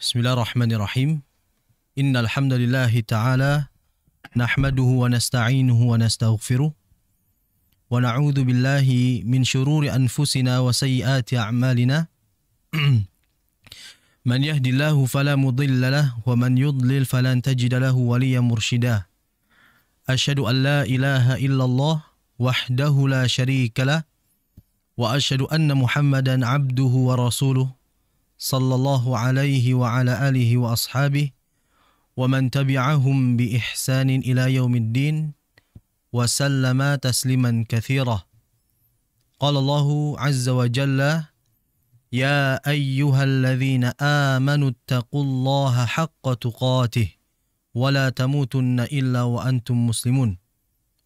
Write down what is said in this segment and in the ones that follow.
Bismillahirrahmanirrahim. Innal hamdalillahi ta'ala nahmaduhu wa nasta'inuhu wa nastaghfiruh wa na'udzu billahi min syururi anfusina wa sayyiati a'malina. Man yahdihillahu fala mudilla lahu wa man yudlil falan tajida lahu waliyyan mursyida. Asyhadu an la ilaha illallah wahdahu la syarika lah wa asyhadu anna Muhammadan abduhu wa rasuluh sallallahu alaihi wa ala alihi wa ashabihi wa man tabi'ahum bi ihsanin ila yaumiddin wa sallama tasliman katsira. Qala Allahu azza wa jalla ya ayyuhalladzina amanu taqullaha haqqa tuqatih wa la tamutunna illa wa antum muslimun.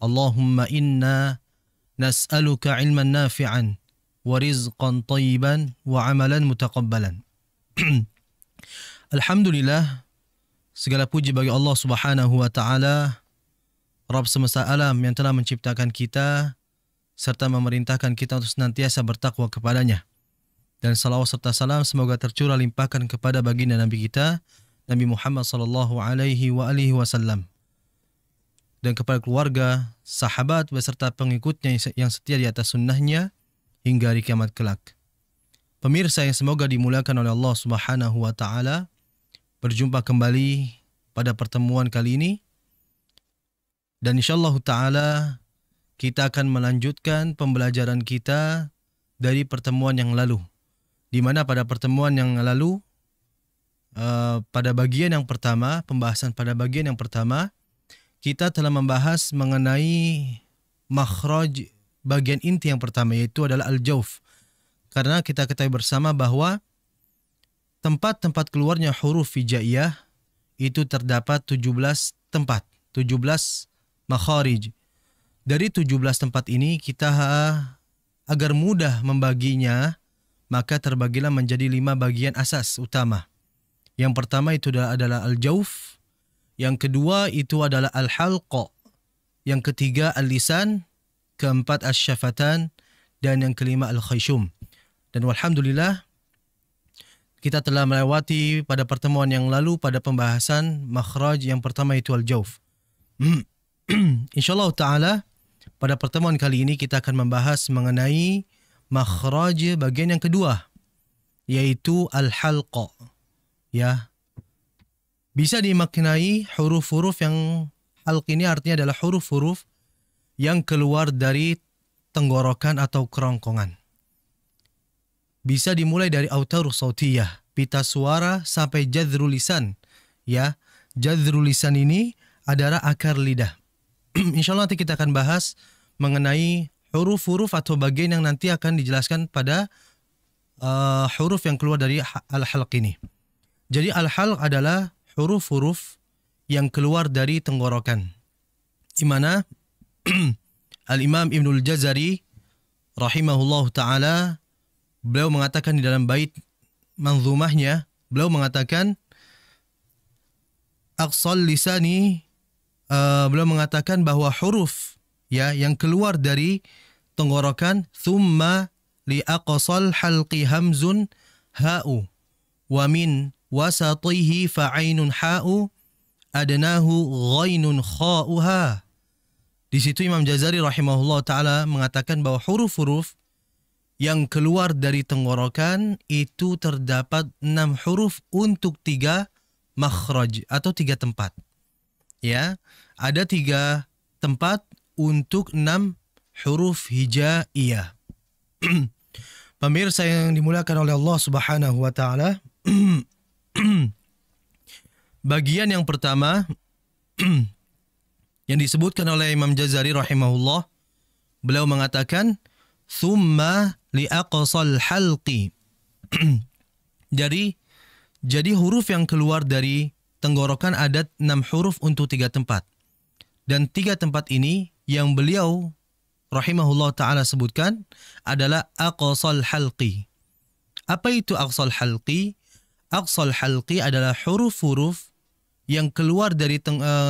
Allahumma inna nas'aluka ilman nafi'an wa rizqan tayyiban wa amalan mutaqabbalan. Alhamdulillah, segala puji bagi Allah Subhanahu wa taala, Rabb semesta alam yang telah menciptakan kita serta memerintahkan kita untuk senantiasa bertakwa kepadanya. Dan salawat serta salam semoga tercurah limpahkan kepada baginda Nabi kita, Nabi Muhammad sallallahu alaihi wasallam, dan kepada keluarga, sahabat beserta pengikutnya yang setia di atas sunnahnya hingga hari kiamat kelak. Pemirsa yang semoga dimuliakan oleh Allah Subhanahu wa taala, berjumpa kembali pada pertemuan kali ini, dan insyaallah taala kita akan melanjutkan pembelajaran kita dari pertemuan yang lalu, di mana pada pertemuan yang lalu pada bagian yang pertama, pembahasan pada bagian yang pertama, kita telah membahas mengenai makhraj bagian inti yang pertama, yaitu adalah al-jawf. Karena kita ketahui bersama bahwa tempat-tempat keluarnya huruf hijaiyah itu terdapat 17 tempat, 17 makharij. Dari 17 tempat ini kita agar mudah membaginya, maka terbagilah menjadi 5 bagian asas utama. Yang pertama itu adalah al-jawf, yang kedua itu adalah al-halqa, yang ketiga al-lisan, keempat asy-syafatan, dan yang kelima al-khayshum. Dan walhamdulillah kita telah melewati pada pertemuan yang lalu pada pembahasan makhraj yang pertama itu al-jawf. Insyaallah taala pada pertemuan kali ini kita akan membahas mengenai makhraj bagian yang kedua, yaitu al-halqa. Ya. Bisa dimaknai huruf-huruf yang halq ini artinya adalah huruf-huruf yang keluar dari tenggorokan atau kerongkongan. Bisa dimulai dari autarus sautiyah, pita suara, sampai jadrul lisan. Ya, jadrul lisan ini adalah akar lidah. Insyaallah nanti kita akan bahas mengenai huruf-huruf atau bagian yang nanti akan dijelaskan pada huruf yang keluar dari al-halq ini. Jadi al-halq adalah huruf-huruf yang keluar dari tenggorokan, di mana Al-Imam Ibnul Jazari rahimahullah ta'ala, beliau mengatakan di dalam bait manzumahnya, beliau mengatakan aqsal lisani, beliau mengatakan bahwa huruf ya yang keluar dari tenggorokan, thumma li aqsal halqi hamzun ha'u wa min wasatihi fa'ainun ha'u adnahu ghainun kha'uha. Di situ Imam Jazari rahimahullah ta'ala mengatakan bahwa huruf-huruf yang keluar dari tenggorokan itu terdapat 6 huruf untuk 3 makhraj atau 3 tempat. Ya, ada 3 tempat untuk 6 huruf hijaiyah. Pemirsa yang dimuliakan oleh Allah Subhanahu wa taala, bagian yang pertama yang disebutkan oleh Imam Jazari rahimahullah, beliau mengatakan thumma li aqsal halqi. Jadi huruf yang keluar dari tenggorokan ada 6 huruf untuk 3 tempat. Dan 3 tempat ini yang beliau rahimahullah ta'ala sebutkan adalah aqsal halqi. Apa itu aqsal halqi? Aqsal halqi adalah huruf-huruf yang keluar dari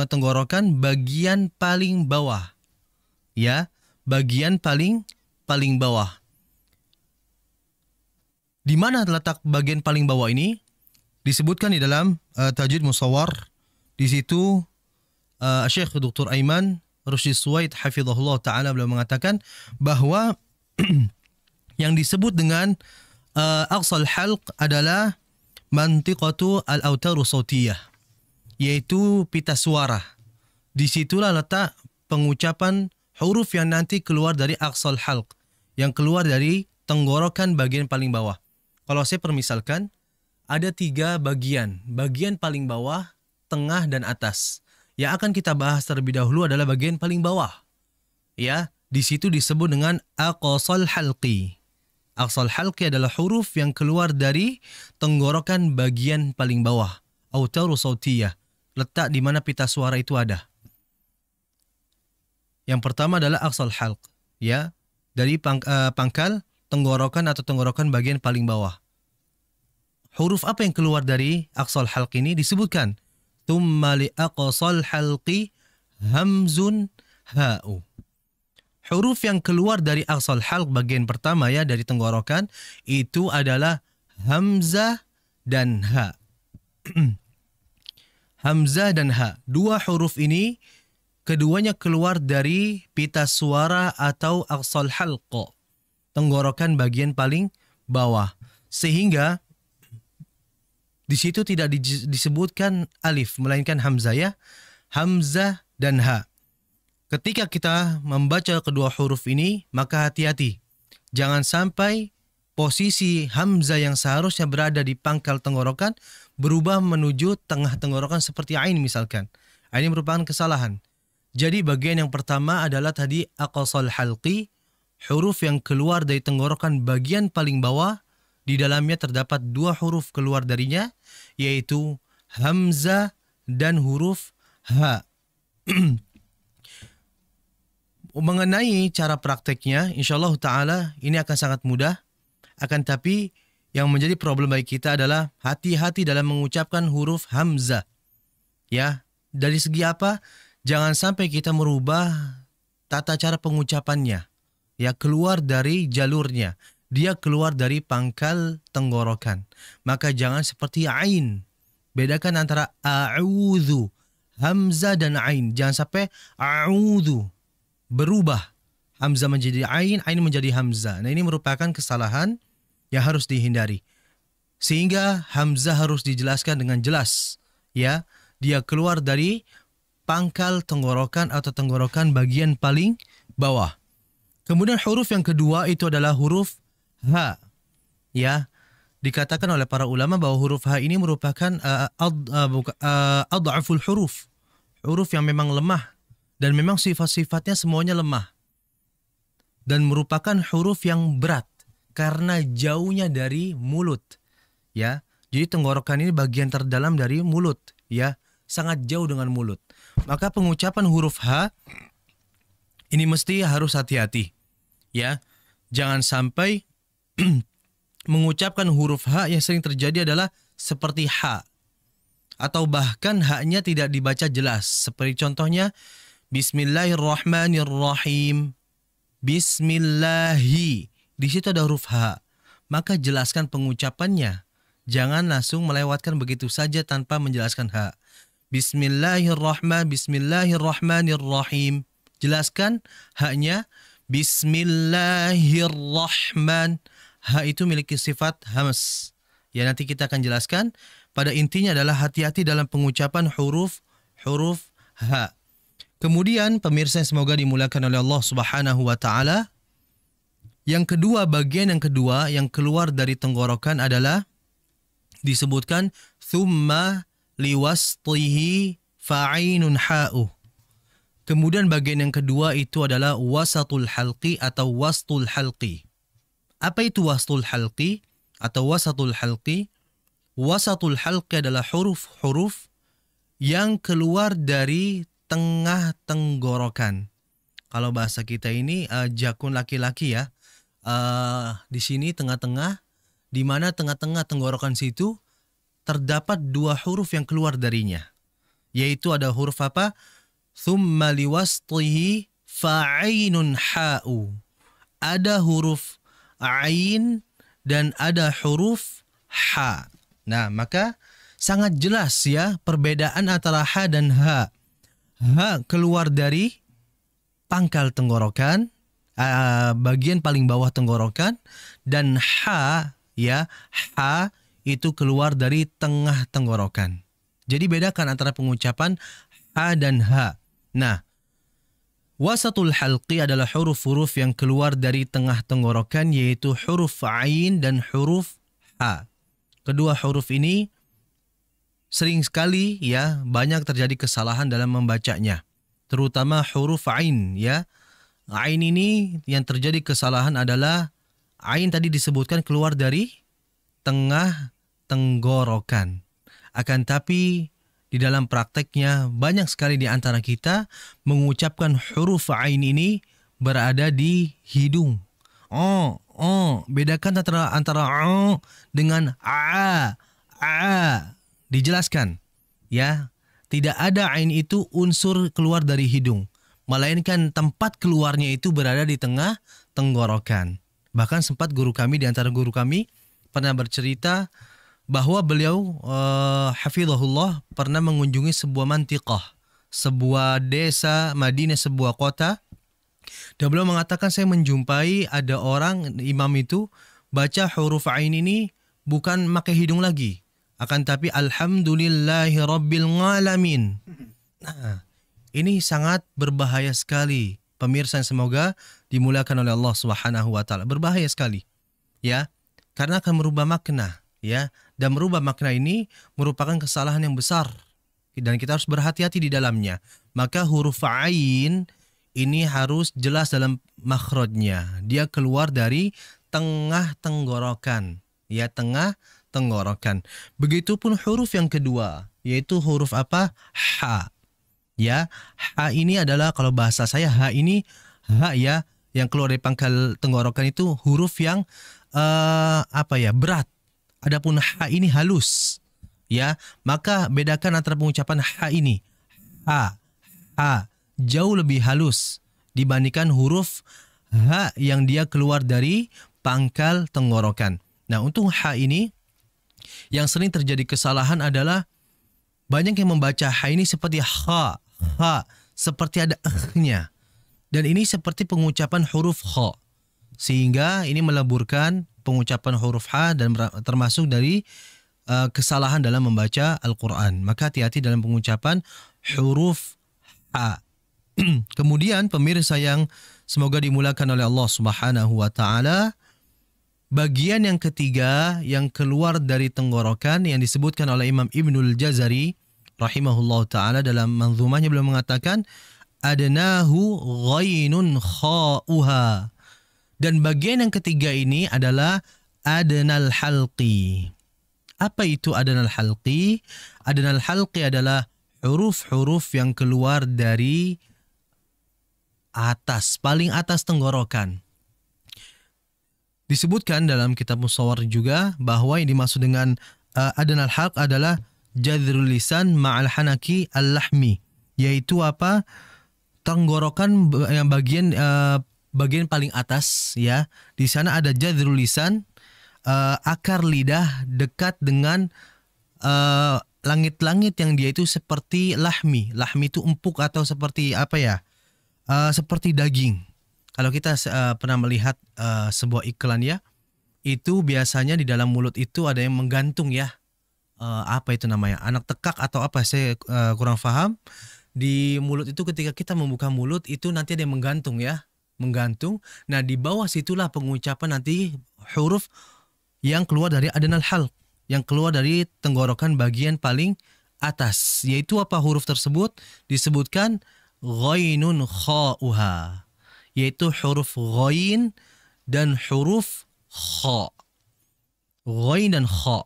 tenggorokan bagian paling bawah. Ya, bagian paling bawah. Di mana terletak bagian paling bawah ini? Disebutkan di dalam Tajwid Musawwar, di situ Syekh Dr. Aiman Rushdi Suwaid hafizahullah taala beliau mengatakan bahwa yang disebut dengan aqsal halq adalah mantiqatu al-autaru sautiyah, yaitu pita suara. Disitulah letak pengucapan huruf yang nanti keluar dari aqsal halq, yang keluar dari tenggorokan bagian paling bawah. Kalau saya permisalkan, ada 3 bagian. Bagian paling bawah, tengah, dan atas. Yang akan kita bahas terlebih dahulu adalah bagian paling bawah. Ya, di situ disebut dengan aqsal halqi. Aqsal halqi adalah huruf yang keluar dari tenggorokan bagian paling bawah. Autaru sautiyah. Letak di mana pita suara itu ada. Yang pertama adalah aqsal halq. Ya, dari pangkal tenggorokan atau tenggorokan bagian paling bawah. Huruf apa yang keluar dari aqsal halq ini disebutkan. Thumma li aqsal halqi hamzun ha'u. Huruf yang keluar dari aqsal halq bagian pertama ya dari tenggorokan itu adalah hamzah dan ha. Hamzah dan ha. 2 huruf ini keduanya keluar dari pita suara atau aqsal halq, tenggorokan bagian paling bawah. Sehingga di situ tidak disebutkan alif, melainkan hamzah ya. Hamzah dan ha. Ketika kita membaca kedua huruf ini, maka hati-hati. Jangan sampai posisi hamzah yang seharusnya berada di pangkal tenggorokan berubah menuju tengah tenggorokan seperti ain misalkan. Ini merupakan kesalahan. Jadi bagian yang pertama adalah tadi aqsal halqi, huruf yang keluar dari tenggorokan bagian paling bawah. Di dalamnya terdapat 2 huruf keluar darinya, yaitu hamzah dan huruf ha. Mengenai cara prakteknya, insyaallah ta'ala ini akan sangat mudah. Akan tapi yang menjadi problem bagi kita adalah hati-hati dalam mengucapkan huruf hamzah. Ya, dari segi apa? Jangan sampai kita merubah tata cara pengucapannya. Ya, keluar dari jalurnya. Dia keluar dari pangkal tenggorokan. Maka jangan seperti ain. Bedakan antara a'udhu, hamzah dan ain. Jangan sampai a'udhu berubah. Hamzah menjadi ain menjadi hamzah. Nah, ini merupakan kesalahan yang harus dihindari. Sehingga hamzah harus dijelaskan dengan jelas. Ya, dia keluar dari pangkal tenggorokan atau tenggorokan bagian paling bawah. Kemudian huruf yang kedua itu adalah huruf ha. Ya, dikatakan oleh para ulama bahwa huruf ha ini merupakan adhaful huruf. Huruf yang memang lemah dan memang sifat-sifatnya semuanya lemah. Dan merupakan huruf yang berat karena jauhnya dari mulut. Ya. Jadi tenggorokan ini bagian terdalam dari mulut, ya, sangat jauh dengan mulut. Maka pengucapan huruf ha ini mesti harus hati-hati. Ya. Jangan sampai mengucapkan huruf ha yang sering terjadi adalah seperti ha. Atau bahkan ha-nya tidak dibaca jelas. Seperti contohnya Bismillahirrahmanirrahim. Bismillahi. Di situ ada huruf ha. Maka jelaskan pengucapannya. Jangan langsung melewatkan begitu saja tanpa menjelaskan ha. Bismillahirrahmanirrahim. Jelaskan ha-nya. Bismillahirrahman. Ha itu memiliki sifat hams. Ya, nanti kita akan jelaskan. Pada intinya adalah hati-hati dalam pengucapan huruf ha. Kemudian pemirsa yang semoga dimuliakan oleh Allah Subhanahu wa taala, yang kedua, bagian yang kedua yang keluar dari tenggorokan adalah disebutkan thumma liwasṭihi fa'ainun ha'u. Kemudian bagian yang kedua itu adalah wasatul halqi atau wastul halqi. Apa itu wastul halqi atau wasatul halqi? Wasatul halqi adalah huruf-huruf yang keluar dari tengah tenggorokan. Kalau bahasa kita ini jakun laki-laki ya. Di sini tengah-tengah, di mana tengah-tengah tenggorokan situ terdapat 2 huruf yang keluar darinya. Yaitu ada huruf apa? Thumma liwasṭihi fa'ainun ha'u. Ada huruf ain dan ada huruf ha. Nah, maka sangat jelas ya perbedaan antara ha dan ha. Ha keluar dari pangkal tenggorokan, bagian paling bawah tenggorokan, dan ha ya, ha itu keluar dari tengah tenggorokan. Jadi bedakan antara pengucapan ha dan ha. Nah, wasatul halqi adalah huruf-huruf yang keluar dari tengah tenggorokan, yaitu huruf ain dan huruf ha. Kedua huruf ini sering sekali ya banyak terjadi kesalahan dalam membacanya, terutama huruf ain ya. Ain ini yang terjadi kesalahan adalah ain tadi disebutkan keluar dari tengah tenggorokan. Akan tapi di dalam prakteknya banyak sekali di antara kita mengucapkan huruf ain ini berada di hidung. Bedakan antara dengan a. Dijelaskan ya, tidak ada ain itu unsur keluar dari hidung, melainkan tempat keluarnya itu berada di tengah tenggorokan. Bahkan sempat guru kami, di antara guru kami pernah bercerita bahwa beliau hafizahullah pernah mengunjungi sebuah mantiqah, sebuah desa Madinah, sebuah kota, dan beliau mengatakan, saya menjumpai ada orang imam itu baca huruf ain ini bukan pakai hidung lagi, akan tapi alhamdulillahi rabbil alamin. Nah, ini sangat berbahaya sekali. Pemirsa yang semoga dimuliakan oleh Allah Subhanahu wa taala. Berbahaya sekali. Ya, karena akan merubah makna, ya. Dan merubah makna ini merupakan kesalahan yang besar. Dan kita harus berhati-hati di dalamnya. Maka huruf ain ini harus jelas dalam makhrajnya. Dia keluar dari tengah tenggorokan. Ya, tengah tenggorokan. Begitupun huruf yang kedua, yaitu huruf apa? Ha. Ya, ha ini adalah, kalau bahasa saya, ha ini, ha ya, yang keluar dari pangkal tenggorokan itu huruf yang berat. Adapun ha ini halus. Ya, maka bedakan antara pengucapan ha ini. Ha jauh lebih halus dibandingkan huruf ha yang dia keluar dari pangkal tenggorokan. Nah, untuk ha ini yang sering terjadi kesalahan adalah banyak yang membaca ha ini seperti ha, seperti ada nya. Dan ini seperti pengucapan huruf kha. Sehingga ini meleburkan pengucapan huruf ha dan termasuk dari kesalahan dalam membaca Al-Quran. Maka hati-hati dalam pengucapan huruf ha. Kemudian pemirsa yang semoga dimuliakan oleh Allah Subhanahu wa taala, bagian yang ketiga yang keluar dari tenggorokan yang disebutkan oleh Imam Ibnul Jazari rahimahullah ta'ala dalam manzumahnya, beliau mengatakan adnahu ghainun kha'uha. Dan bagian yang ketiga ini adalah adnal halqi. Apa itu adnal halqi? Adnal halqi adalah huruf-huruf yang keluar dari atas, paling atas tenggorokan. Disebutkan dalam kitab Musawwar juga bahwa yang dimaksud dengan adnal halq adalah jadrul lisan ma'al hanaki al-lahmi, yaitu apa? Tenggorokan yang bagian paling atas ya. Di sana ada jadrul lisan, akar lidah dekat dengan langit-langit yang dia itu seperti lahmi. Lahmi itu empuk atau seperti apa ya? Seperti daging. Kalau kita pernah melihat sebuah iklan ya, itu biasanya di dalam mulut itu ada yang menggantung ya. Apa itu namanya? Anak tekak atau apa? Saya kurang paham. Di mulut itu ketika kita membuka mulut itu nanti ada yang menggantung ya. Menggantung. Nah, di bawah situlah pengucapan nanti huruf yang keluar dari adnal halq, yang keluar dari tenggorokan bagian paling atas. Yaitu apa huruf tersebut? Disebutkan ghainun kha'uha, yaitu huruf ghain dan huruf kha. Ghain dan kha.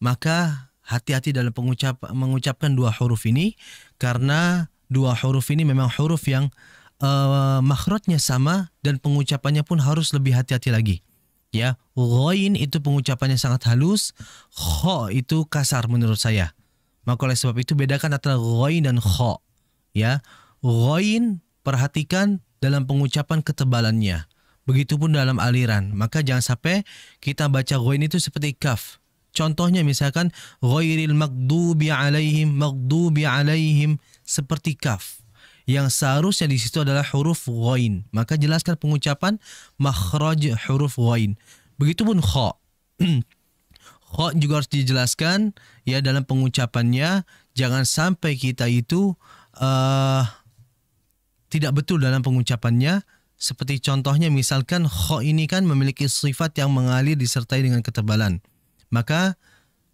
Maka hati-hati dalam mengucapkan dua huruf ini, karena dua huruf ini memang huruf yang makhrajnya sama dan pengucapannya pun harus lebih hati-hati lagi. Ya, ghain itu pengucapannya sangat halus, kha itu kasar menurut saya. Maka oleh sebab itu bedakan antara ghain dan kha. Ya, ghain perhatikan dalam pengucapan ketebalannya. Begitupun dalam aliran. Maka jangan sampai kita baca ghain itu seperti kaf. Contohnya misalkan ghairil maghdubi alaihim seperti kaf. Yang seharusnya di situ adalah huruf ghain. Maka jelaskan pengucapan makhraj huruf ghain. Begitupun kha. Kha juga harus dijelaskan ya dalam pengucapannya. Jangan sampai kita itu tidak betul dalam pengucapannya. Seperti contohnya misalkan kha ini kan memiliki sifat yang mengalir disertai dengan ketebalan. Maka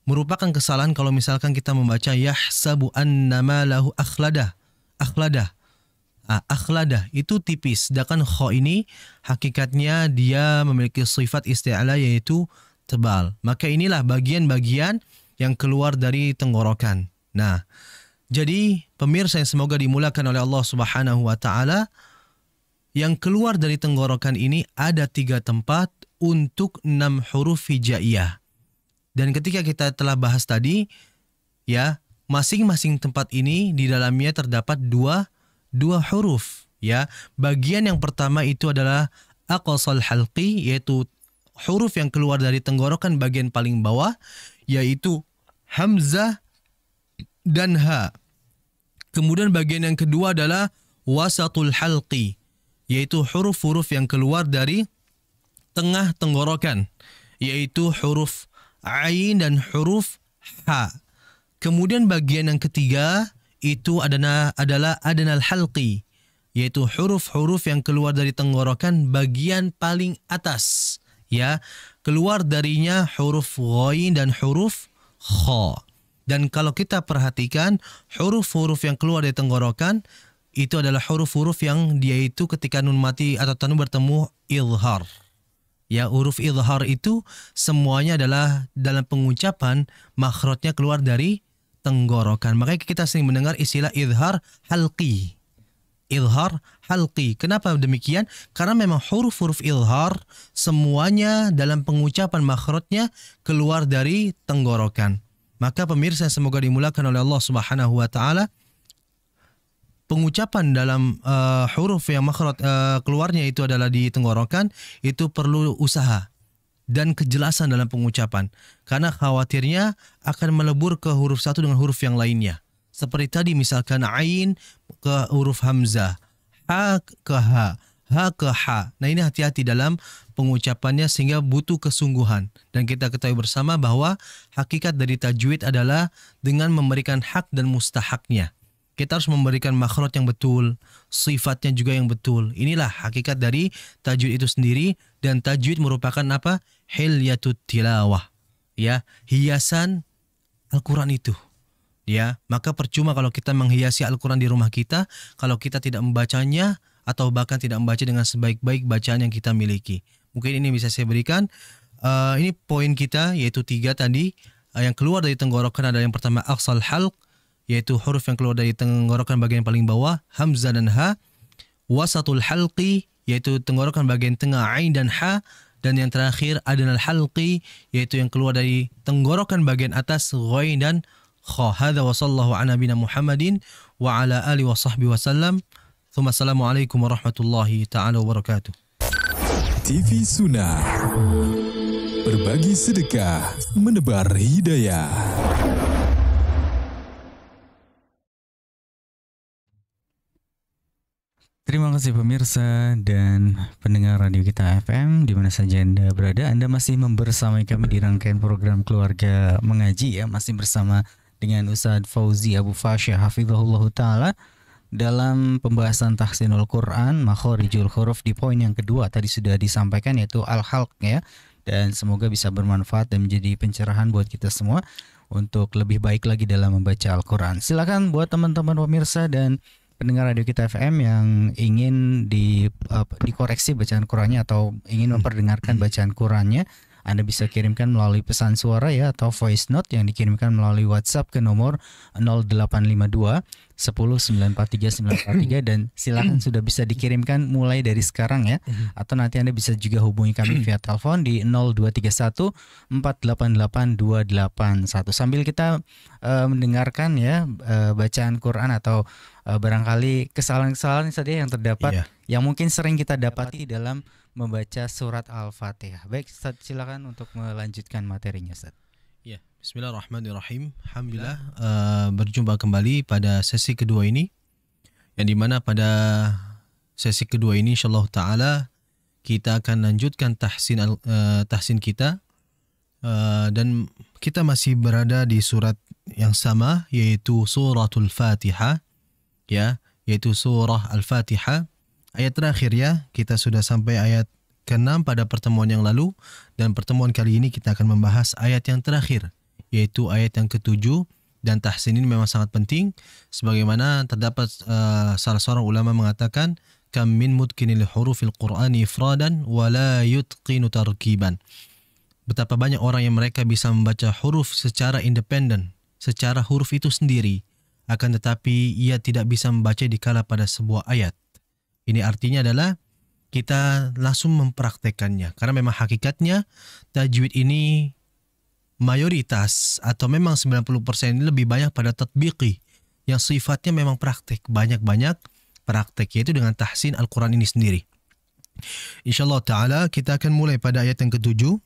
merupakan kesalahan kalau misalkan kita membaca yahsabu annama lahu akhladah. Akhladah itu tipis. Sedangkan kha ini hakikatnya dia memiliki sifat isti'ala yaitu tebal. Maka inilah bagian-bagian yang keluar dari tenggorokan. Nah, jadi pemirsa yang semoga dimulakan oleh Allah Subhanahu wa taala, yang keluar dari tenggorokan ini ada 3 tempat untuk 6 huruf hijaiyah. Dan ketika kita telah bahas tadi, ya, masing-masing tempat ini di dalamnya terdapat dua huruf, ya. Bagian yang pertama itu adalah aqsal halqi, yaitu huruf yang keluar dari tenggorokan bagian paling bawah, yaitu hamzah dan ha. Kemudian bagian yang kedua adalah wasatul halqi, yaitu huruf-huruf yang keluar dari tengah tenggorokan, yaitu huruf ain dan huruf ha. Kemudian bagian yang ketiga itu adalah adnal halqi, yaitu huruf-huruf yang keluar dari tenggorokan bagian paling atas, ya. Keluar darinya huruf ghain dan huruf kha. Dan kalau kita perhatikan huruf-huruf yang keluar dari tenggorokan itu adalah huruf-huruf yang dia itu ketika nun mati atau tanwin bertemu izhar. Ya, huruf izhar itu semuanya adalah dalam pengucapan makhrajnya keluar dari tenggorokan. Makanya kita sering mendengar istilah izhar halqi. Izhar halqi. Kenapa demikian? Karena memang huruf-huruf izhar semuanya dalam pengucapan makhrajnya keluar dari tenggorokan. Maka pemirsa semoga dimulakan oleh Allah Subhanahu wa taala, pengucapan dalam huruf yang makhraj keluarnya itu adalah di tenggorokan itu perlu usaha dan kejelasan dalam pengucapan, karena khawatirnya akan melebur ke huruf satu dengan huruf yang lainnya. Seperti tadi misalkan ain ke huruf hamzah, ha ke ha ke ha. Nah, ini hati-hati dalam pengucapannya sehingga butuh kesungguhan. Dan kita ketahui bersama bahwa hakikat dari tajwid adalah dengan memberikan hak dan mustahaknya. Kita harus memberikan makhraj yang betul, sifatnya juga yang betul. Inilah hakikat dari tajwid itu sendiri, dan tajwid merupakan apa? Hilyatut tilawah. Ya, hiasan Al-Qur'an itu. Ya, maka percuma kalau kita menghiasi Al-Qur'an di rumah kita kalau kita tidak membacanya atau bahkan tidak membaca dengan sebaik-baik bacaan yang kita miliki. Mungkin ini bisa saya berikan. Ini poin kita yaitu 3 tadi. Yang keluar dari tenggorokan adalah yang pertama aqsal halq, yaitu huruf yang keluar dari tenggorokan bagian paling bawah, hamzah dan ha. Wasatul halqi, yaitu tenggorokan bagian tengah, ain dan ha. Dan yang terakhir adnal halqi, yaitu yang keluar dari tenggorokan bagian atas, ghain dan kha. Hadza wa sallallahu ala nabiyina Muhammadin wa ala alihi wa sahbihi wasallam. Assalamualaikum warahmatullahi taala wabarakatuh. TV Sunnah, berbagi sedekah, menebar hidayah. Terima kasih pemirsa dan pendengar radio kita FM di mana saja Anda berada. Anda masih membersamai kami di rangkaian program Keluarga Mengaji, ya, masih bersama dengan Ustadz Fauzi Abu Fasyah hafizahullah taala dalam pembahasan tahsinul Quran makhorijul huruf di poin yang kedua tadi sudah disampaikan, yaitu al-halq, ya. Dan semoga bisa bermanfaat dan menjadi pencerahan buat kita semua untuk lebih baik lagi dalam membaca Al-Quran. Silakan buat teman-teman pemirsa dan pendengar radio kita FM yang ingin dikoreksi bacaan Qurannya atau ingin memperdengarkan bacaan Qurannya, Anda bisa kirimkan melalui pesan suara, ya, atau voice note yang dikirimkan melalui WhatsApp ke nomor 0852 10 943 943 dan silakan sudah bisa dikirimkan mulai dari sekarang, ya. Atau nanti Anda bisa juga hubungi kami via telepon di 0231 488 281 sambil kita mendengarkan, ya, bacaan Quran atau barangkali kesalahan-kesalahan saja yang terdapat, yang mungkin sering kita dapati dalam membaca surat Al-Fatihah. Baik, Ustaz, silakan untuk melanjutkan materinya, Ustaz. Ya, bismillahirrahmanirrahim. Alhamdulillah berjumpa kembali pada sesi kedua ini, yang dimana pada sesi kedua ini insyaallah ta'ala kita akan lanjutkan tahsin kita, dan kita masih berada di surat yang sama, yaitu suratul Fatihah, ya, yaitu surah Al-Fatihah. Ayat terakhir ya, kita sudah sampai ayat ke-6 pada pertemuan yang lalu, dan pertemuan kali ini kita akan membahas ayat yang terakhir, yaitu ayat yang ke-7. Dan tahsin ini memang sangat penting, sebagaimana terdapat salah seorang ulama mengatakan, kam min mutqinil hurufil qur'ani ifradan wa la yutqinu tarkiban. Betapa banyak orang yang mereka bisa membaca huruf secara independen, secara huruf itu sendiri, akan tetapi ia tidak bisa membaca dikala pada sebuah ayat. Ini artinya adalah kita langsung mempraktekannya, karena memang hakikatnya tajwid ini mayoritas atau memang 90% ini lebih banyak pada tatbiqi, yang sifatnya memang praktek, banyak-banyak praktek, yaitu dengan tahsin Al-Quran ini sendiri. InsyaAllah ta'ala kita akan mulai pada ayat yang ke-7.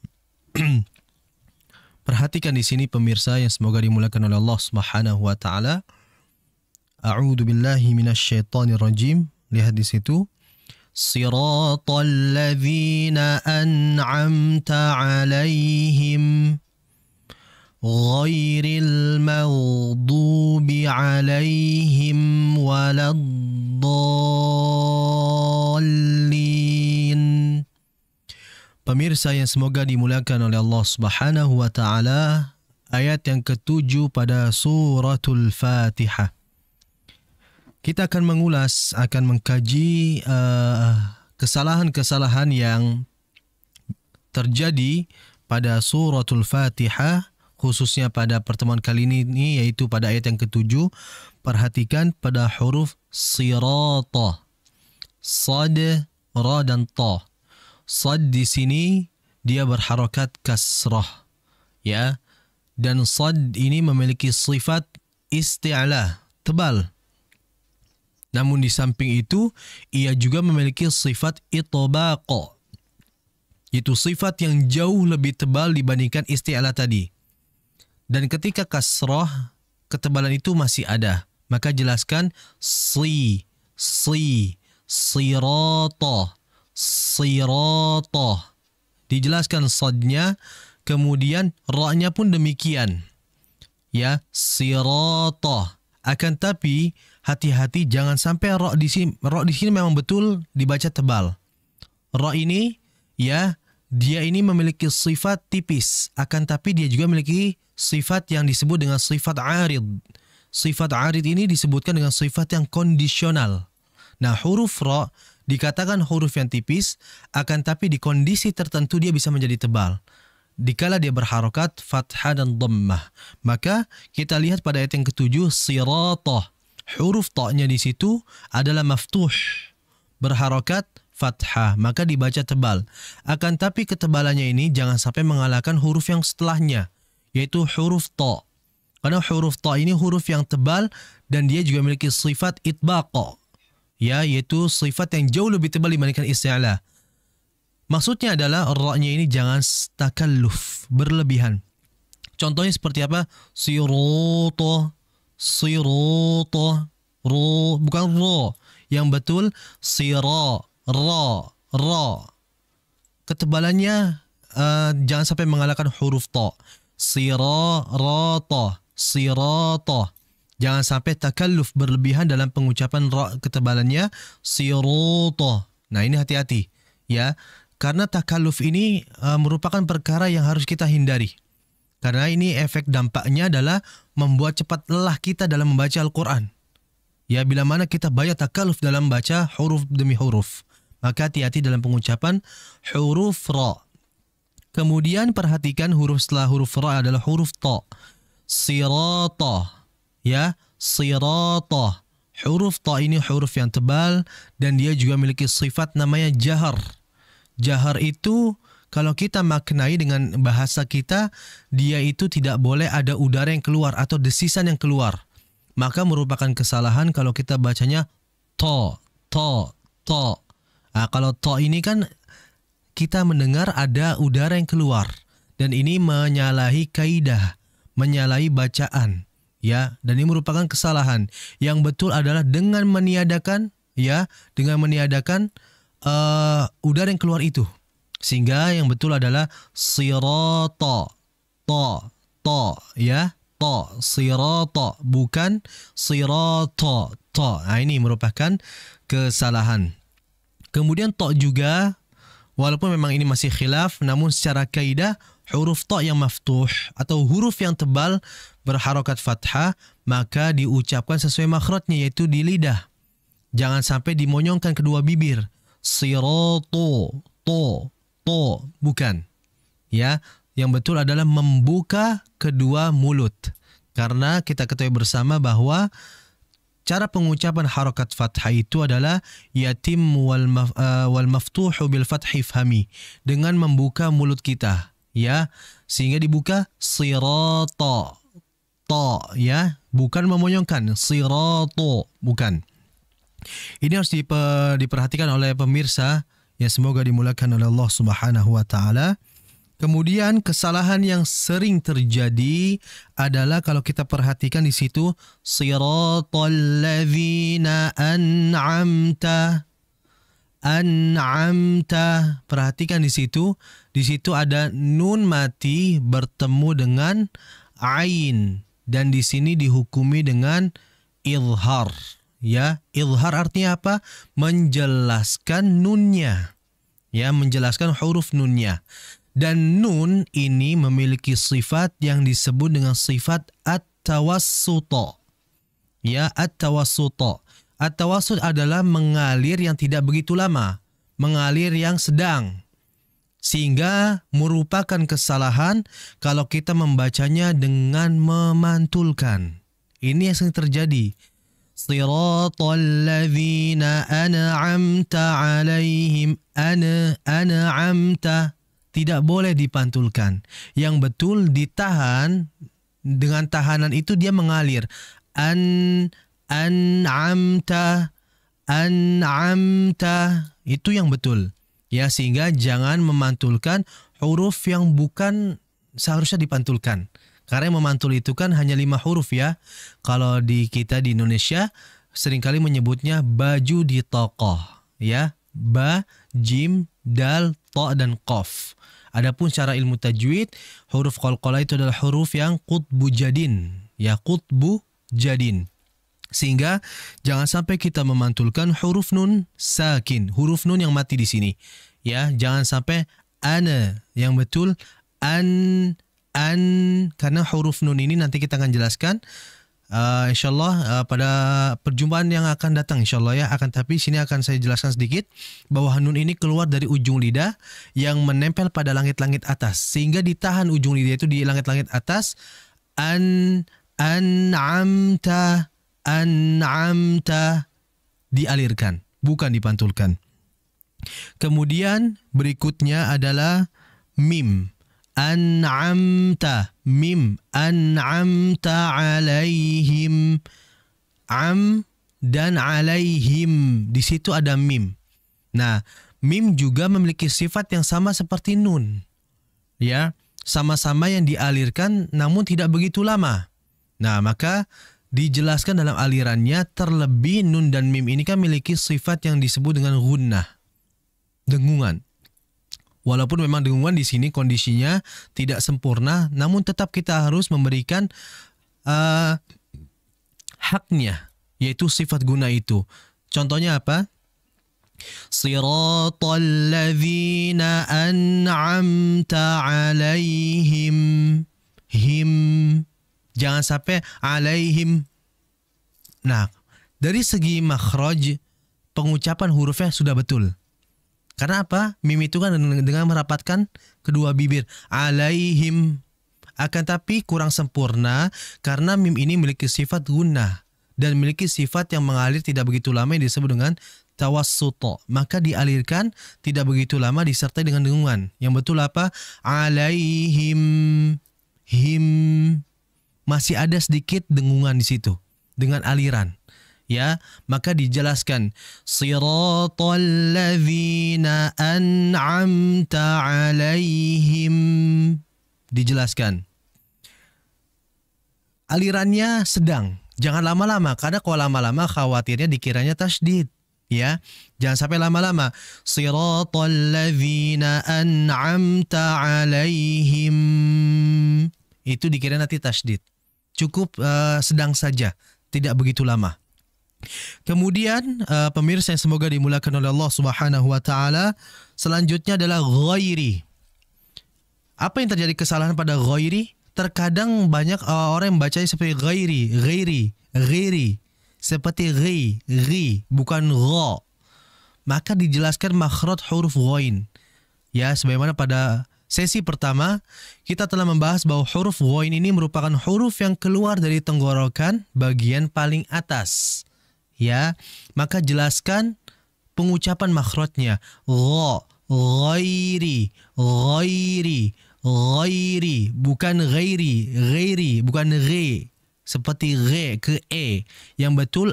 Perhatikan di sini pemirsa yang semoga dimulakan oleh Allah Subhanahu wa taala. A'udzu billahi minasyaitonir rajim. Lihat di situ. Siratal ladzina an'amta 'alaihim ghairil maghdubi 'alaihim waladdallin. Pemirsa yang semoga dimuliakan oleh Allah Subhanahu wa taala, ayat yang ke-7 pada suratul Fatihah. Kita akan mengulas, akan mengkaji kesalahan-kesalahan yang terjadi pada suratul Fatihah, khususnya pada pertemuan kali ini, yaitu pada ayat yang ke-7. Perhatikan pada huruf sirata, sad, ra dan ta. Sad di sini dia berharakat kasrah, ya, dan sad ini memiliki sifat isti'la, tebal. Namun di samping itu ia juga memiliki sifat itbaqa, itu sifat yang jauh lebih tebal dibandingkan isti'la tadi. Dan ketika kasrah, ketebalan itu masih ada, maka jelaskan sirata, sirata. Dijelaskan sadnya, kemudian ra-nya pun demikian. Ya, sirata. Akan tapi hati-hati jangan sampai ra di sini memang betul dibaca tebal. Ra ini ya, dia ini memiliki sifat tipis, akan tapi dia juga memiliki sifat yang disebut dengan sifat arid. Sifat arid ini disebutkan dengan sifat yang kondisional. Nah, huruf ra dikatakan huruf yang tipis, akan tapi di kondisi tertentu dia bisa menjadi tebal, dikala dia berharokat fathah dan dhammah. Maka kita lihat pada ayat yang ke-7, sirata, huruf ta-nya di situ adalah maftuh, berharokat fathah, maka dibaca tebal. Akan tapi ketebalannya ini jangan sampai mengalahkan huruf yang setelahnya, yaitu huruf ta. Karena huruf ta ini huruf yang tebal dan dia juga memiliki sifat itbaqa, ya, yaitu sifat yang jauh lebih tebal dibandingkan isti'la. Maksudnya adalah ra-nya ini jangan takalluf, berlebihan. Contohnya seperti apa? Sirata, sirata, ro, bukan ro. Yang betul sira, ra. Ketebalannya jangan sampai mengalahkan huruf ta. Sirata, sirata. Jangan sampai takalluf, berlebihan dalam pengucapan ra, ketebalannya sirata. Nah, ini hati-hati, ya. Karena takalluf ini merupakan perkara yang harus kita hindari. Karena ini efek dampaknya adalah membuat cepat lelah kita dalam membaca Al-Quran. Ya, bila mana kita banyak takalluf dalam membaca huruf demi huruf, maka hati-hati dalam pengucapan huruf ra. Kemudian perhatikan huruf setelah huruf ra adalah huruf ta. Sirata, ya, sirata. Huruf ta ini huruf yang tebal dan dia juga memiliki sifat namanya jahar. Jahar itu kalau kita maknai dengan bahasa kita, dia itu tidak boleh ada udara yang keluar atau desisan yang keluar. Maka merupakan kesalahan kalau kita bacanya ta. Nah, kalau ta ini kan kita mendengar ada udara yang keluar. dan ini menyalahi kaidah, menyalahi bacaan, ya, dan ini merupakan kesalahan. Yang betul adalah dengan meniadakan, ya, dengan meniadakan udara yang keluar itu, sehingga yang betul adalah sirata, ta, ya, ta, sirata, bukan sirata, ta. Nah, ini merupakan kesalahan. Kemudian ta juga, walaupun memang ini masih khilaf, namun secara kaidah huruf ta yang maftuh atau huruf yang tebal berharokat fathah maka diucapkan sesuai makhrajnya, yaitu di lidah. Jangan sampai dimonyongkan kedua bibir. Sirato, to, bukan. Ya, yang betul adalah membuka kedua mulut. Karena kita ketahui bersama bahwa cara pengucapan harokat fathah itu adalah yatim wal maftuhu bil fathi fahmi, dengan membuka mulut kita, ya, sehingga dibuka sirata, ta, ya, bukan memonyongkan sirato, bukan. Ini harus diperhatikan oleh pemirsa, ya, semoga dimulakan oleh Allah Subhanahu wa taala. Kemudian kesalahan yang sering terjadi adalah kalau kita perhatikan di situ siratal ladzina an'amta. Perhatikan di situ ada nun mati bertemu dengan ain dan di sini dihukumi dengan izhar, ya. Izhar artinya apa? Menjelaskan nunnya, ya, menjelaskan huruf nunnya. Dan nun ini memiliki sifat yang disebut dengan sifat at-tawassuta. Ya, at-tawassuta. At-tawassut adalah mengalir yang tidak begitu lama, mengalir yang sedang. Sehingga merupakan kesalahan kalau kita membacanya dengan memantulkan. Ini yang sering terjadi. Siratal ladzina an'amta 'alaihim, an'amta. Tidak boleh dipantulkan. Yang betul ditahan, dengan tahanan itu dia mengalir. An'amta. Itu yang betul. Ya, sehingga jangan memantulkan huruf yang bukan seharusnya dipantulkan. Karena yang memantul itu kan hanya 5 huruf, ya. Kalau di kita di Indonesia seringkali menyebutnya baju di toko, ya. Ba, jim, dal, ta, dan qaf. Adapun secara ilmu tajwid, huruf qalqalah itu adalah huruf yang qutbu jadin, ya, qutbu jadin. Sehingga jangan sampai kita memantulkan huruf nun sakin, huruf nun yang mati di sini, ya. Jangan sampai ana, yang betul an, karena huruf nun ini nanti kita akan jelaskan insyaallah pada perjumpaan yang akan datang insyaallah, ya. Akan tapi sini akan saya jelaskan sedikit bahwa nun ini keluar dari ujung lidah yang menempel pada langit-langit atas, sehingga ditahan ujung lidah itu di langit-langit atas. An'amta, dialirkan, bukan dipantulkan. Kemudian berikutnya adalah mim. An'amta, mim, an'amta 'alaihim. Am dan 'alaihim, di situ ada mim. Nah, mim juga memiliki sifat yang sama seperti nun, ya, sama-sama yang dialirkan namun tidak begitu lama. Nah, maka dijelaskan dalam alirannya, terlebih nun dan mim ini kan memiliki sifat yang disebut dengan gunnah, dengungan. Walaupun memang dengungan di sini kondisinya tidak sempurna, namun tetap kita harus memberikan haknya, yaitu sifat guna itu. Contohnya apa? Siratal ladzina an'amta 'alaihim. Him. Jangan sampai 'alaihim. Nah, dari segi makhraj, pengucapan hurufnya sudah betul. Karena apa? Mim itu kan dengan merapatkan kedua bibir. 'Alaihim. Akan tapi kurang sempurna karena mim ini memiliki sifat gunnah dan memiliki sifat yang mengalir tidak begitu lama yang disebut dengan tawassuta. Maka dialirkan tidak begitu lama disertai dengan dengungan. Yang betul apa? 'Alaihim. Him. Masih ada sedikit dengungan di situ dengan aliran. Ya, maka dijelaskan siratal ladzina an'amta 'alaihim. dijelaskan. Alirannya sedang, jangan lama-lama, karena kalau lama-lama khawatirnya dikiranya tasydid. Ya, jangan sampai lama-lama. Siratal ladzina an'amta 'alaihim. Itu dikira nanti tasydid. Cukup sedang saja, tidak begitu lama. Kemudian pemirsa yang semoga dimuliakan oleh Allah Subhanahu wa taala, selanjutnya adalah ghairi. Apa yang terjadi kesalahan pada ghairi? Terkadang banyak orang yang membacanya seperti ghairi. Seperti ri, bukan gha. Maka dijelaskan makhraj huruf ghain. Ya, sebagaimana pada sesi pertama kita telah membahas bahwa huruf ghain ini merupakan huruf yang keluar dari tenggorokan bagian paling atas. Ya, maka jelaskan pengucapan makhrajnya. Gha, ghairi, bukan ghairi, bukan ghe. Seperti re ke e, yang betul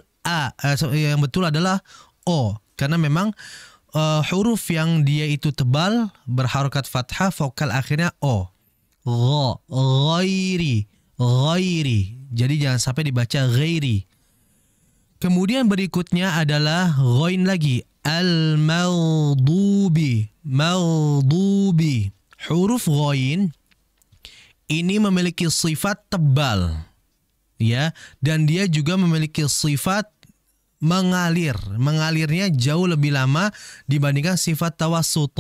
yang betul adalah o, karena memang huruf yang dia itu tebal berharokat fathah, vokal akhirnya o. Ghairi. Jadi jangan sampai dibaca ghairi. Kemudian berikutnya adalah ghain lagi, al-maghdubi. Huruf ghain ini memiliki sifat tebal. Ya, dan dia juga memiliki sifat mengalir. Mengalirnya jauh lebih lama dibandingkan sifat tawassut.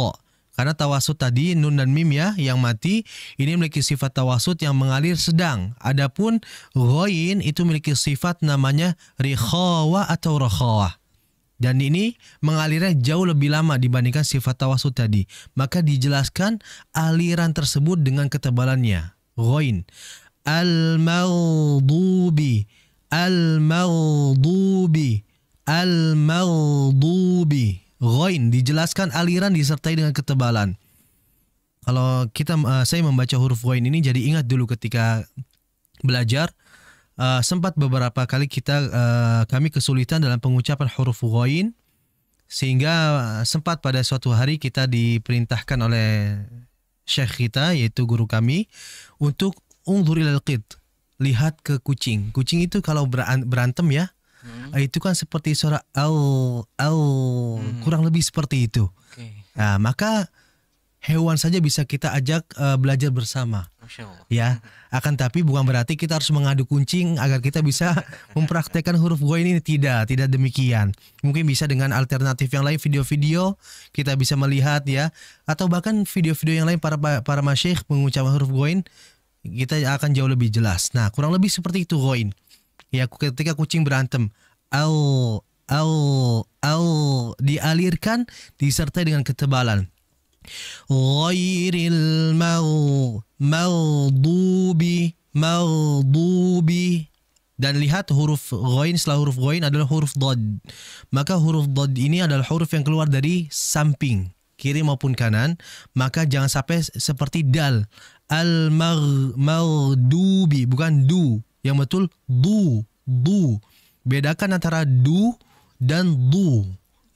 Karena tawassut tadi nun dan mim ya yang mati, ini memiliki sifat tawassut yang mengalir sedang. Adapun ghain itu memiliki sifat namanya rikhawa atau rakhawah. Dan ini mengalirnya jauh lebih lama dibandingkan sifat tawassut tadi. Maka dijelaskan aliran tersebut dengan ketebalannya. Ghain. Al-maghdubi. Ghain dijelaskan aliran disertai dengan ketebalan. Kalau saya membaca huruf ghain ini, jadi ingat dulu ketika belajar sempat beberapa kali kami kesulitan dalam pengucapan huruf ghain, sehingga sempat pada suatu hari kita diperintahkan oleh syekh kita, yaitu guru kami, untuk unzur ilal qid, lihat ke kucing. Kucing itu kalau berantem ya, itu kan seperti suara kurang lebih seperti itu. Nah, maka hewan saja bisa kita ajak belajar bersama. Ya, akan tapi bukan berarti kita harus mengadu kucing agar kita bisa mempraktekkan huruf ghain ini, tidak demikian. Mungkin bisa dengan alternatif yang lain, video-video kita bisa melihat ya, atau bahkan video-video yang lain para masyayikh mengucapkan huruf ghain, kita akan jauh lebih jelas. Nah, kurang lebih seperti itu ghain. Ya, ketika kucing berantem, dialirkan disertai dengan ketebalan. Ghairil maghdubi. Dan lihat huruf ghain, setelah huruf ghain adalah huruf dad. Maka huruf dad ini adalah huruf yang keluar dari samping, kiri maupun kanan. Maka jangan sampai seperti dal. Al-maghdubi, bukan du. Yang betul du. Bedakan antara du dan du.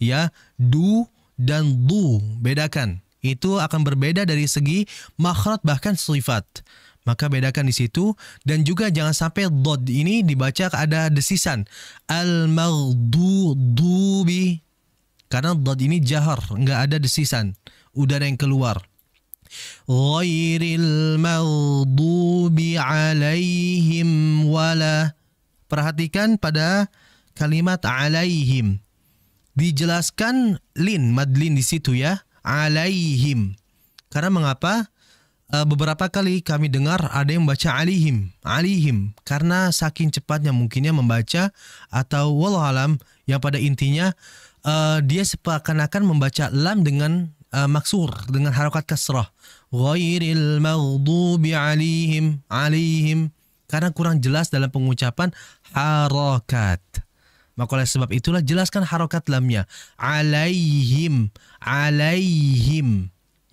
Ya, du dan du. Bedakan. Itu akan berbeda dari segi makhraj bahkan sifat. Maka bedakan di situ. Dan juga jangan sampai dod ini dibaca ada desisan. Al-maghdubi. Karena dod ini jahar, enggak ada desisan. Udara yang keluar. Ghairil maghdubi alaihim wala. Perhatikan pada kalimat alaihim. Dijelaskan madlin di situ ya. Alaihim. Karena mengapa? Beberapa kali kami dengar ada yang membaca alihim. Karena saking cepatnya mungkinnya membaca, atau wallahualam, yang pada intinya dia seakan-akan membaca lam dengan maksur, dengan harokat kasrah. Ghairil maghdubi alaihim. Karena kurang jelas dalam pengucapan harokat. Maka oleh sebab itulah jelaskan harokat lamnya. Alaihim.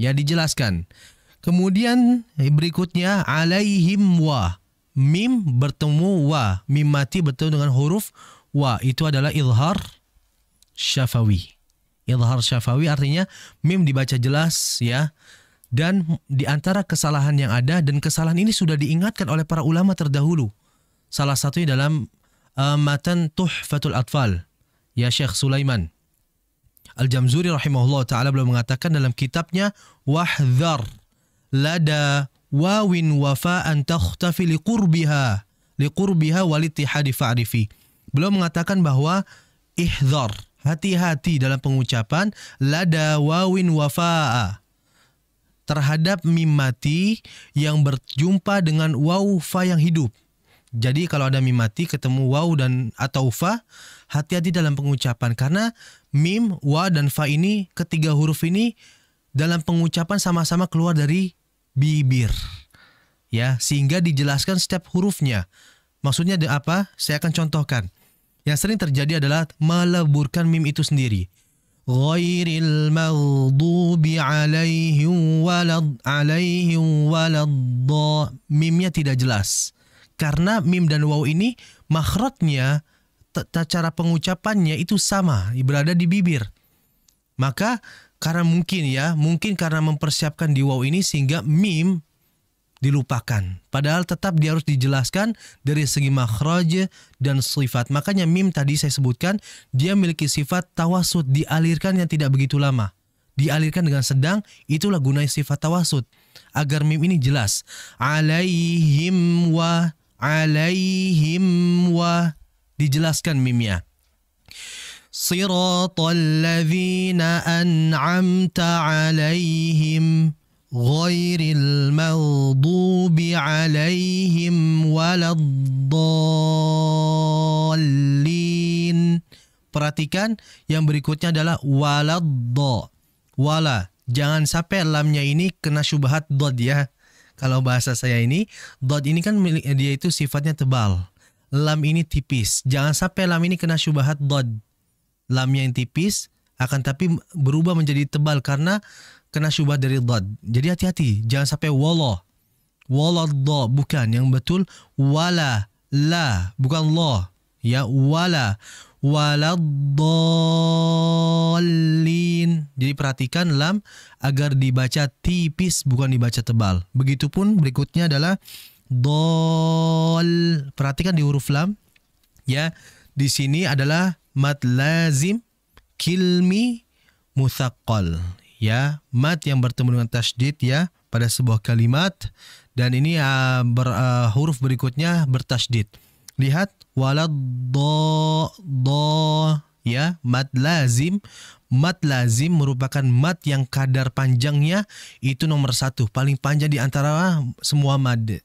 Ya, dijelaskan. Kemudian berikutnya alaihim wa. Mim bertemu wa. Mim mati bertemu dengan huruf wa. Itu adalah izhar syafawi. Izhar syafawi artinya mim dibaca jelas ya. Dan di antara kesalahan yang ada, dan kesalahan ini sudah diingatkan oleh para ulama terdahulu. Salah satunya dalam matan Tuhfatul Atfal, ya Syekh Sulaiman Al-Jamzuri rahimahullah ta'ala beliau mengatakan dalam kitabnya, wahdhar lada wawin wafa'an takhtafi liqurbiha walitihadi fa'rifi. Beliau mengatakan bahwa ihdzar, hati-hati dalam pengucapan lada wawin wafa'a, terhadap mim mati yang berjumpa dengan waw fa yang hidup. Jadi kalau ada mim mati ketemu waw dan atau fa, hati-hati dalam pengucapan karena mim, wa dan fa ini, ketiga huruf ini dalam pengucapan sama-sama keluar dari bibir. Ya, sehingga dijelaskan setiap hurufnya. Maksudnya apa? Saya akan contohkan. Yang sering terjadi adalah meleburkan mim itu sendiri. Ghairil maghdubi alaihim waladh. Mimnya tidak jelas. Karena mim dan waw ini makhrajnya, cara pengucapannya itu sama, berada di bibir. Maka karena mungkin karena mempersiapkan di waw ini sehingga mim dilupakan. Padahal tetap dia harus dijelaskan dari segi makhraj dan sifat. Makanya mim tadi saya sebutkan dia memiliki sifat tawasud, dialirkan yang tidak begitu lama. Dialirkan dengan sedang, itulah gunanya sifat tawasud. Agar mim ini jelas. Alaihim wa dijelaskan mimnya. Siratal ladzina an'amta alaihim ghairil maghdubi alaihim waladdallin. Perhatikan yang berikutnya adalah waladdo. Wala, jangan sampai lamnya ini kena syubhat dod ya. Kalau bahasa saya ini, dod ini kan dia itu sifatnya tebal. Lam ini tipis. Jangan sampai lam ini kena syubhat dod. Lamnya yang tipis akan tapi berubah menjadi tebal karena kena syubhat dari dod. Jadi hati-hati, jangan sampai wala. Waladdo, bukan. Yang betul wala, la, bukan lo. Ya, wala. Waladdallin. Jadi perhatikan lam agar dibaca tipis bukan dibaca tebal. Begitupun berikutnya adalah dol. Perhatikan di huruf lam. Ya, di sini adalah mad lazim kilmi mutsaqqal. Ya, mad yang bertemu dengan tasydid ya pada sebuah kalimat, dan ini huruf berikutnya bertasydid. Lihat waladdo ya, mad lazim. Mad lazim merupakan mad yang kadar panjangnya itu nomor 1, paling panjang di antara semua mad.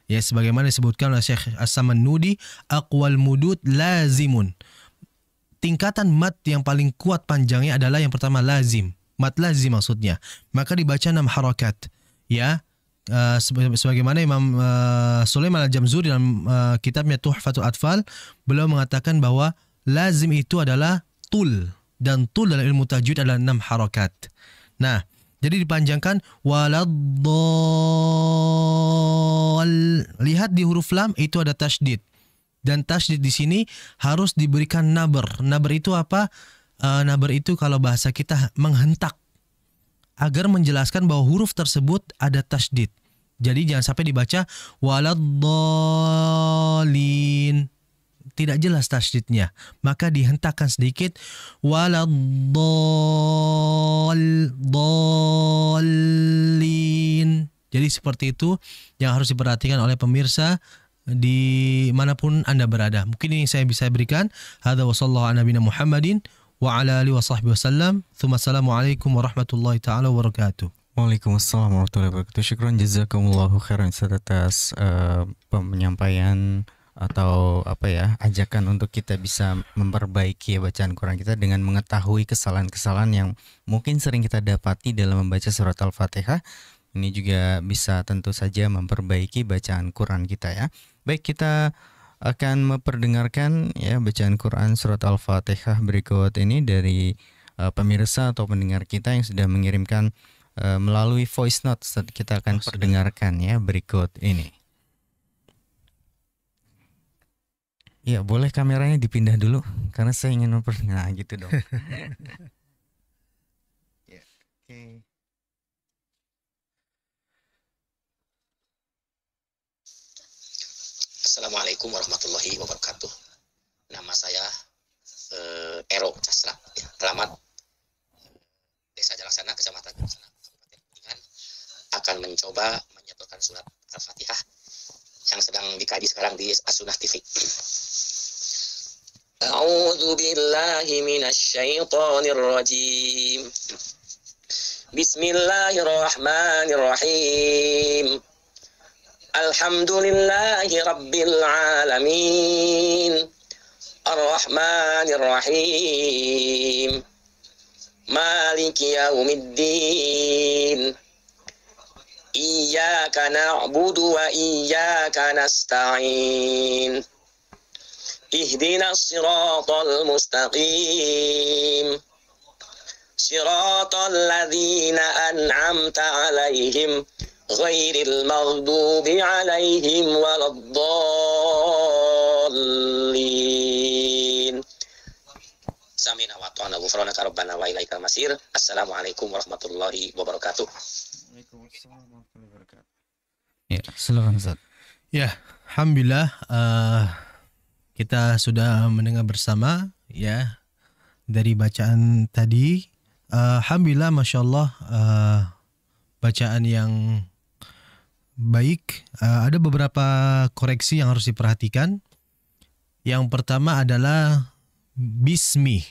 Ya, sebagaimana disebutkan oleh Syekh As-Samannudi, aqwal mudud lazimun. Tingkatan mad yang paling kuat panjangnya adalah yang pertama lazim. Mad lazim maksudnya. Maka dibaca 6 harakat. Ya. Sebagaimana Imam Sulaiman Al-Jamzuri dalam kitabnya Tuhfatul Atfal, beliau mengatakan bahwa lazim itu adalah tul, dan tul dalam ilmu tajwid adalah 6 harakat. Nah, jadi dipanjangkan waladdall. Lihat di huruf lam itu ada tasydid, dan tasydid di sini harus diberikan naber. Naber itu apa? Naber itu kalau bahasa kita menghentak, agar menjelaskan bahwa huruf tersebut ada tasydid. Jadi jangan sampai dibaca waladdallin, tidak jelas tasydidnya, maka dihentakkan sedikit waladdallin. Jadi seperti itu yang harus diperhatikan oleh pemirsa dimanapun Anda berada. Mungkin ini saya bisa berikan. Hadza wa sallallahu ala nabiyina Muhammadin wa ala alihi wa sahbihi wasallam. Assalamualaikum warahmatullahi taala wabarakatuh. Waalaikumsalam warahmatullahi wabarakatuh. Syukran jazakumullahu khairan atas penyampaian atau ajakan untuk kita bisa memperbaiki bacaan Quran kita dengan mengetahui kesalahan-kesalahan yang mungkin sering kita dapati dalam membaca surat Al-Fatihah. Ini juga bisa tentu saja memperbaiki bacaan Quran kita ya. Baik, kita akan memperdengarkan ya bacaan Quran surat Al-Fatihah berikut ini dari pemirsa atau pendengar kita yang sudah mengirimkan melalui voice note. Kita akan perdengarkan ya berikut ini. Ya, boleh kameranya dipindah dulu karena saya ingin memperdengarkan. Nah, gitu dong. Ya, oke. Assalamualaikum warahmatullahi wabarakatuh. Nama saya Ero Casra, ya, alamat Desa Jalaksana, Kecamatan Jalaksana, Kabupaten Kuningan, akan mencoba menyatukan surat Al-Fatihah yang sedang dikaji sekarang di As-Sunnah TV. A'udzu billahi minasyaitonir rajim. Bismillahirrahmanirrahim. Alhamdulillahi rabbil alamin. Ar-Rahmanir Rahim. Maliki yaumiddin. Iyyaka na'budu wa iyyaka nasta'in. Ihdinas siratal mustaqim. Siratal ladzina an'amta 'alaihim ghairil maghdubi 'alaihim waladdallin. Samina wa ta'ana ghufranaka rabbana wa ilaikal masir. Assalamualaikum warahmatullahi wabarakatuh. Ya, silakan Ustaz. Ya, alhamdulillah kita sudah mendengar bersama ya dari bacaan tadi. Alhamdulillah, masya Allah, bacaan yang baik. Ada beberapa koreksi yang harus diperhatikan. Yang pertama adalah bismi,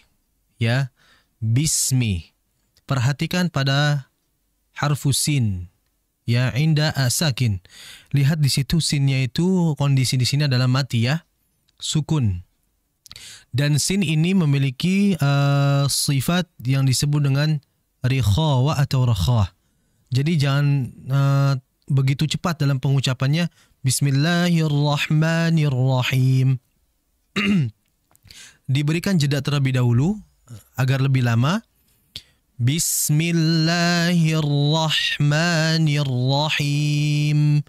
ya, bismi. Perhatikan pada harfu sin, ya, inda asakin. Lihat di situ sinnya itu kondisi di sini adalah mati, ya, sukun. Dan sin ini memiliki sifat yang disebut dengan rikhawa atau rakhawa. Jadi jangan begitu cepat dalam pengucapannya. Bismillahirrahmanirrahim. Diberikan jeda terlebih dahulu agar lebih lama. Bismillahirrahmanirrahim.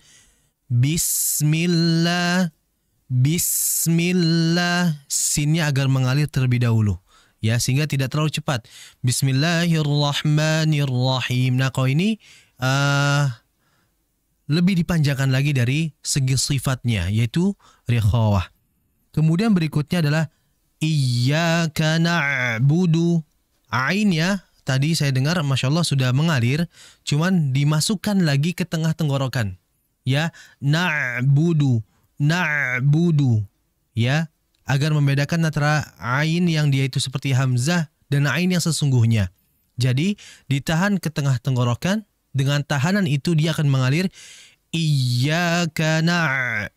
Bismillah, sinnya agar mengalir terlebih dahulu, ya, sehingga tidak terlalu cepat. Bismillahirrahmanirrahim. Nah, kalau ini lebih dipanjangkan lagi dari segi sifatnya, yaitu rikhawah. Kemudian berikutnya adalah iyyaka na'budu. Ainnya tadi saya dengar masya Allah sudah mengalir, cuman dimasukkan lagi ke tengah tenggorokan, ya, na'budu, ya, agar membedakan antara ain yang dia itu seperti hamzah dan ain yang sesungguhnya. Jadi ditahan ke tengah tenggorokan, dengan tahanan itu dia akan mengalir iyyaka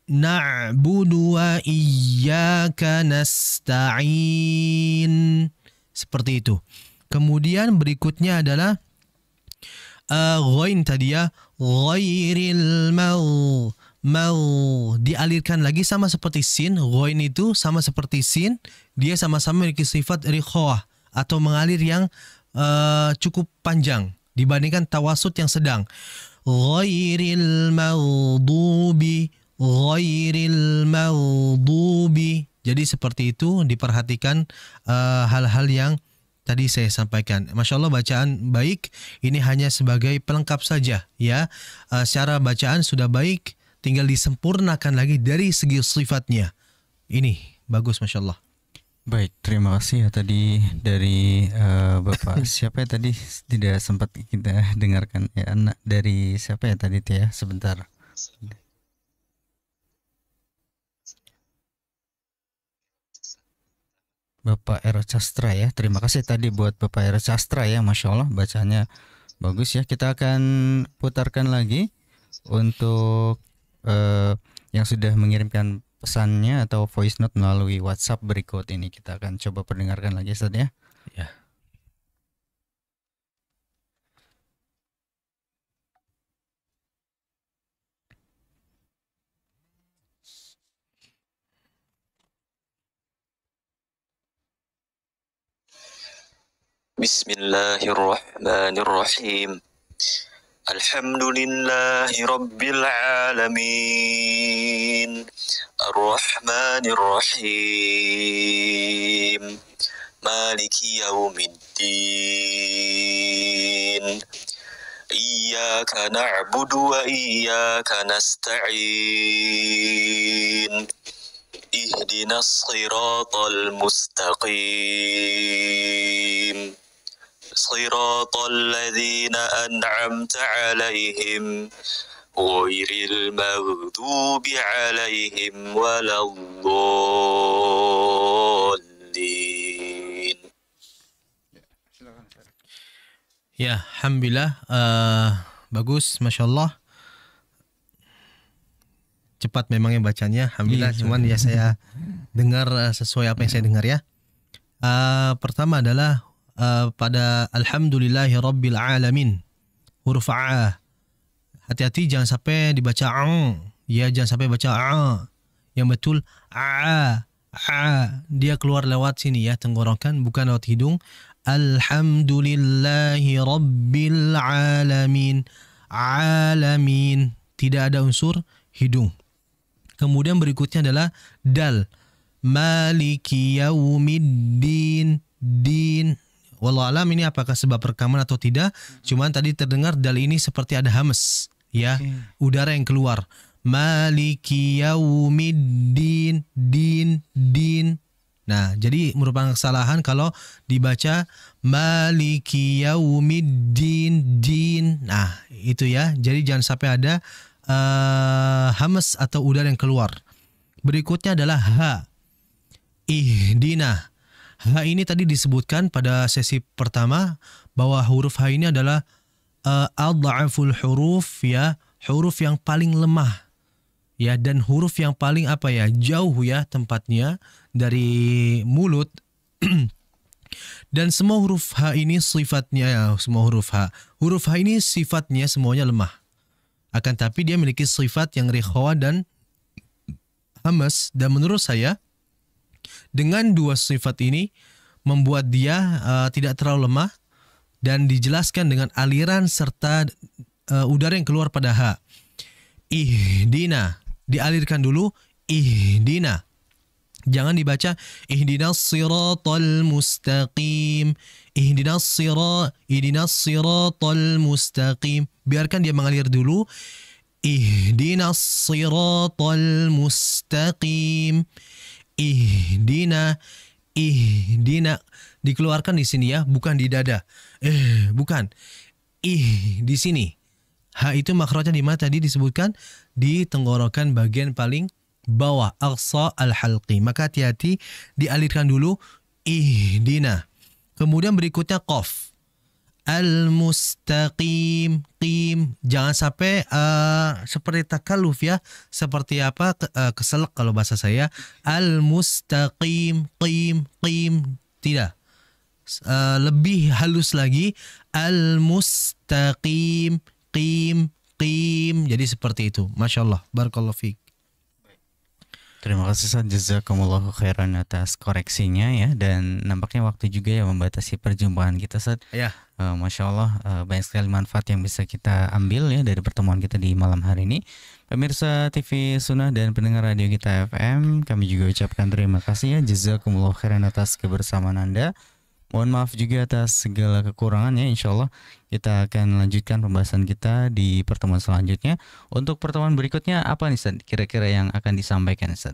na'budu wa iyyaka nasta'in, seperti itu. Kemudian berikutnya adalah ghain tadi, ya, ghairil dialirkan lagi sama seperti sin. Ghain itu sama seperti sin, dia sama-sama memiliki sifat rikhawah atau mengalir yang cukup panjang dibandingkan tawasud yang sedang. Ghairil maghdubi. Jadi seperti itu, diperhatikan hal-hal yang tadi saya sampaikan. Masya Allah, bacaan baik. Ini hanya sebagai pelengkap saja, ya. Secara bacaan sudah baik, tinggal disempurnakan lagi dari segi sifatnya. Ini bagus, masya Allah. Baik, terima kasih ya tadi dari Bapak siapa ya tadi tidak sempat kita dengarkan ya, anak dari siapa ya tadi ya, sebentar. Bapak Ero Castra ya, terima kasih tadi buat Bapak Ero Castra ya, masya Allah bacanya bagus ya. Kita akan putarkan lagi untuk yang sudah mengirimkan pesannya atau voice note melalui WhatsApp berikut ini. Kita akan coba perdengarkan lagi Ustaz ya. Ya. Bismillahirrahmanirrahim. Alhamdulillahi rabbil alamin. Ar-Rahmanir Rahim. Maliki yaumiddin. iyyaka na'budu wa iyyaka nasta'in. Ihdinas siratal mustaqim. Siratal ladzina an'amta 'alaihim ghairil maghdubi 'alaihim waladdallin. Ya, alhamdulillah, bagus, masya Allah. Cepat memangnya bacanya, alhamdulillah. Cuman ya saya dengar sesuai apa yang saya dengar ya. Pertama adalah pada alhamdulillahi rabbil alamin, huruf a. Hati-hati jangan sampai dibaca ang, ya jangan sampai baca a. Yang betul a. Dia keluar lewat sini ya, tenggorokan, bukan lewat hidung. Alhamdulillahi rabbil alamin. Alamin, tidak ada unsur hidung. Kemudian berikutnya adalah dal. Maliki yaumiddin. Din. Wallahu alam ini apakah sebab rekaman atau tidak. Cuman tadi terdengar dal ini seperti ada hamas, ya, udara yang keluar. Maliki yaumiddin. Din. Nah, jadi merupakan kesalahan kalau dibaca Maliki yaumiddin. Din. Nah, itu ya. Jadi jangan sampai ada hamas atau udara yang keluar. Berikutnya adalah ha. Ihdina. Ha ini tadi disebutkan pada sesi pertama bahwa huruf ha ini adalah adhaful huruf, ya, huruf yang paling lemah. Ya, dan huruf yang paling jauh ya tempatnya dari mulut. Dan semua huruf H ini sifatnya ya, semua huruf H ini sifatnya semuanya lemah. Akan tapi dia memiliki sifat yang rikhwa dan hamas, dan menurut saya dengan dua sifat ini membuat dia tidak terlalu lemah dan dijelaskan dengan aliran serta udara yang keluar pada H. Ihdina, dialirkan dulu ihdina. Jangan dibaca ihdinas siratal mustaqim. Ihdinas siratal mustaqim. Biarkan dia mengalir dulu. Ihdinas siratal mustaqim. Ihdina. Dikeluarkan di sini ya, bukan di dada. Bukan. Di sini. H itu makhrajnya di mana tadi disebutkan? Di tenggorokan bagian paling bawah, aqsa al-halqi. Maka hati-hati, dialirkan dulu ihdina. Kemudian berikutnya qaf. Al-mustaqim, qim. Jangan sampai seperti takalluf ya, seperti keselak kalau bahasa saya. Al-mustaqim, qim. Tidak. Lebih halus lagi. Al-mustaqim, qim. Jadi seperti itu. Masya Allah. Barakallahu fiik. Terima kasih Ustaz, jazakumullahu khairan atas koreksinya ya, dan nampaknya waktu juga yang membatasi perjumpaan kita Ustaz. Ya. Masya Allah, banyak sekali manfaat yang bisa kita ambil ya dari pertemuan kita di malam hari ini. Pemirsa TV Sunnah dan pendengar radio kita FM, kami juga ucapkan terima kasih ya, jazakumullahu khairan atas kebersamaan Anda. Mohon maaf juga atas segala kekurangan ya. Insya Allah kita akan lanjutkan pembahasan kita di pertemuan selanjutnya. Untuk pertemuan berikutnya apa nih Ustaz kira-kira yang akan disampaikan Ustaz?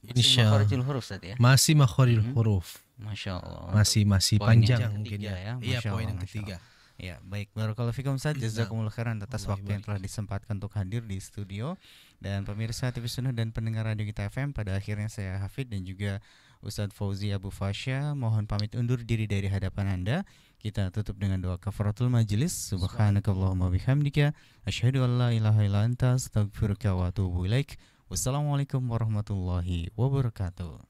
Insya Allah. Huruf Ustaz ya. Masih makharijul huruf. Masya Allah. Masih panjang mungkin ya. Iya, poin yang ketiga. Ya, baik. Barakallahu fikum Ustaz. Jazakumullah khairan atas waktu yang telah disempatkan untuk hadir di studio. Dan pemirsa TV Sunnah dan pendengar radio kita FM, pada akhirnya saya Hafid dan juga Ustadz Fauzi Abu Fasya mohon pamit undur diri dari hadapan Anda. Kita tutup dengan doa kafaratul majlis. Subhanakallahumma bihamdika asyhadu an la ilaha illa anta astaghfiruka wa atubu ilaik. Wassalamualaikum warahmatullahi wabarakatuh.